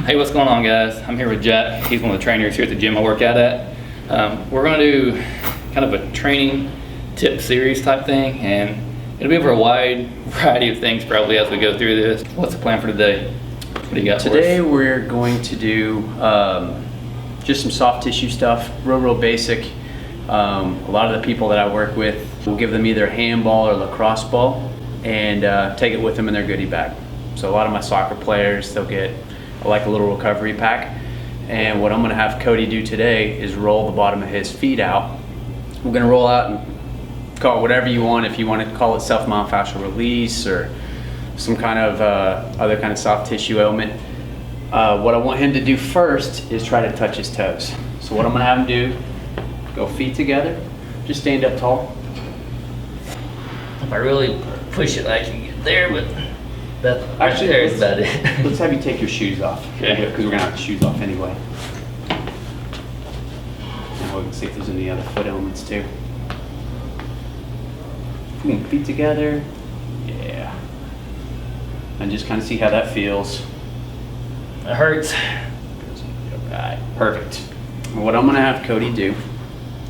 Hey, what's going on, guys? I'm here with Jack. He's one of the trainers here at the gym I work out at. We're going to do kind of a training tip series type thing, and it'll be over a wide variety of things probably as we go through this. What's the plan for today? What do you got Today for us? we're going to do just some soft tissue stuff, real basic. A lot of the people that I work with, we'll give them either a handball or lacrosse ball and take it with them in their goodie bag. So a lot of my soccer players, they'll get like a little recovery pack. And what I'm gonna have Cody do today is roll the bottom of his feet out. We're gonna roll out and call it whatever you want. If you want to call it self-myofascial release or some kind of other kind of soft tissue ailment. What I want him to do first is try to touch his toes. So what I'm gonna have him do, go feet together, just stand up tall. If I really push it, I can get there, but that Actually, there is about it. Let's have you take your shoes off. Okay. Because we're gonna have the shoes off anyway. Now we can see if there's any other foot elements too. Boom, feet together. Yeah. And just kind of see how that feels. It hurts. Alright, perfect. What I'm gonna have Cody do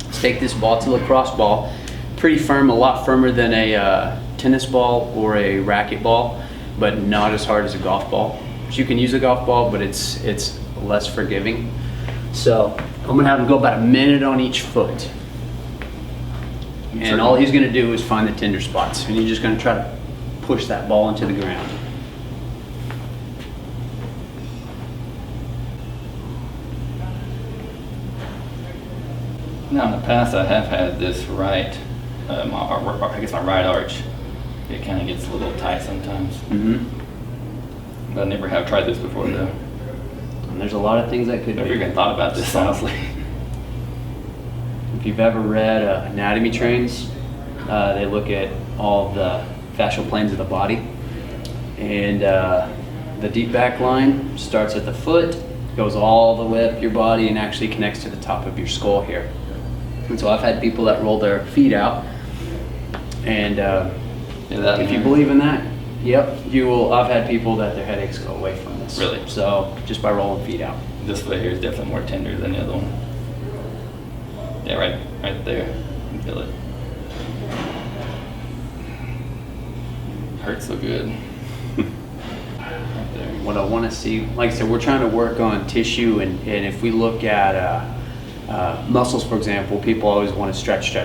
is take this ball, it's a lacrosse ball, pretty firm, a lot firmer than a tennis ball or a racket ball, but not as hard as a golf ball. So you can use a golf ball, but it's less forgiving. So I'm gonna have him go about a minute on each foot. And all he's gonna do is find the tender spots, and you're just gonna try to push that ball into the ground. Now in the past I have had this right, I guess my right arch. It kind of gets a little tight sometimes. But I never have tried this before though. And there's a lot of things that could Never be. even thought about this, honestly. If you've ever read anatomy trains, they look at all the fascial planes of the body. And the deep back line starts at the foot, goes all the way up your body, and actually connects to the top of your skull here. And so I've had people that roll their feet out, and if you believe in that, yep, you will. I've had people that their headaches go away from this. Really? So just by rolling feet out. This foot here is definitely more tender than the other one. Yeah, right there. You can feel it. Hurts so good. Right there. What I want to see, like I said, we're trying to work on tissue, and if we look at muscles, for example, people always want to stretch.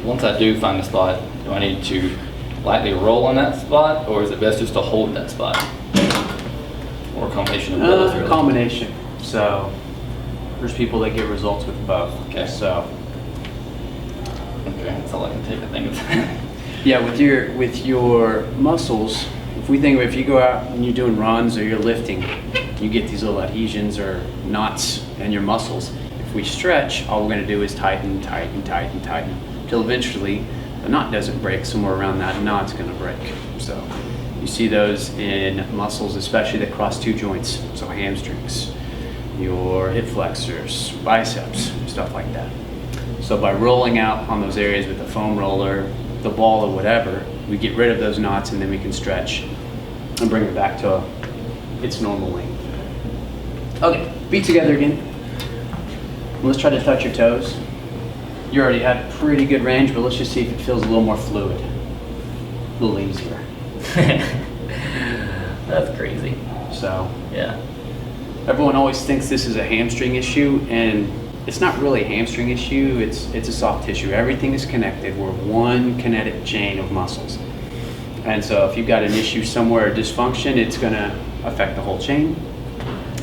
Once I do find a spot, do I need to lightly roll on that spot, or is it best just to hold that spot? Or a combination of both, really? Combination. So there's people that get results with both. Okay. So Okay, that's all I can take, I think. yeah, with your muscles, if we think of, if you go out and you're doing runs or you're lifting, you get these little adhesions or knots in your muscles. If we stretch, all we're going to do is tighten till eventually the knot doesn't break. Somewhere around that knot's going to break. So you see those in muscles, especially that cross two joints, so hamstrings, your hip flexors, biceps, stuff like that. So by rolling out on those areas with the foam roller, the ball, or whatever, we get rid of those knots, and then we can stretch and bring it back to its normal length. Okay, feet together again. Let's try to touch your toes. You already had pretty good range, but let's just see if it feels a little more fluid, a little easier. That's crazy. So Yeah. everyone always thinks this is a hamstring issue, and it's not really a hamstring issue. It's a soft tissue. Everything is connected. We're one kinetic chain of muscles. And so if you've got an issue somewhere, a dysfunction, it's going to affect the whole chain.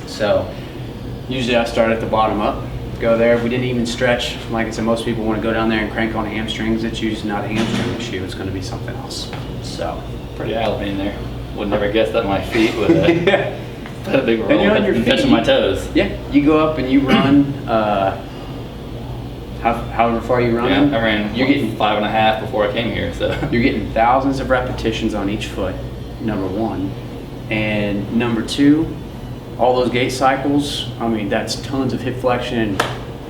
So usually I start at the bottom up, go there. We didn't even stretch. Like I said, most people want to go down there and crank on hamstrings. It's usually not a hamstring issue. It's going to be something else. So Pretty eye-opening there. Would never guess that my feet would put a big role And you're on your in touching feet. my toes. yeah, you go up and you run. However far you run, Yeah, I ran You're getting 5.5 before I came here, so. You're getting thousands of repetitions on each foot, number one. And number two, all those gait cycles, I mean, that's tons of hip flexion,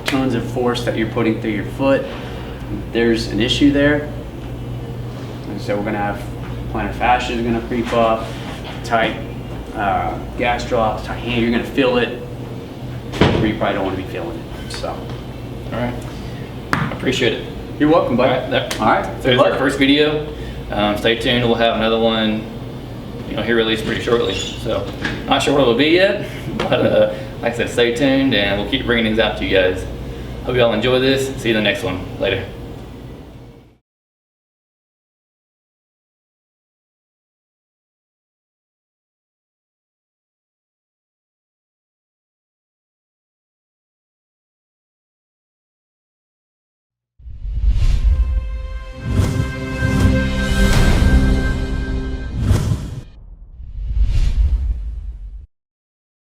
tons of force that you're putting through your foot. There's an issue there. And so we're gonna have plantar fascia is gonna creep up, tight gas drops, you're gonna feel it where you probably don't want to be feeling it. So, All right. I appreciate it. you're welcome, All bud. right. That, All right. So Good this is our luck. first video. Stay tuned. We'll have another one, here released pretty shortly. So not sure what it'll be yet, but like I said, stay tuned and we'll keep bringing these out to you guys. Hope you all enjoy this. See you in the next one. Later.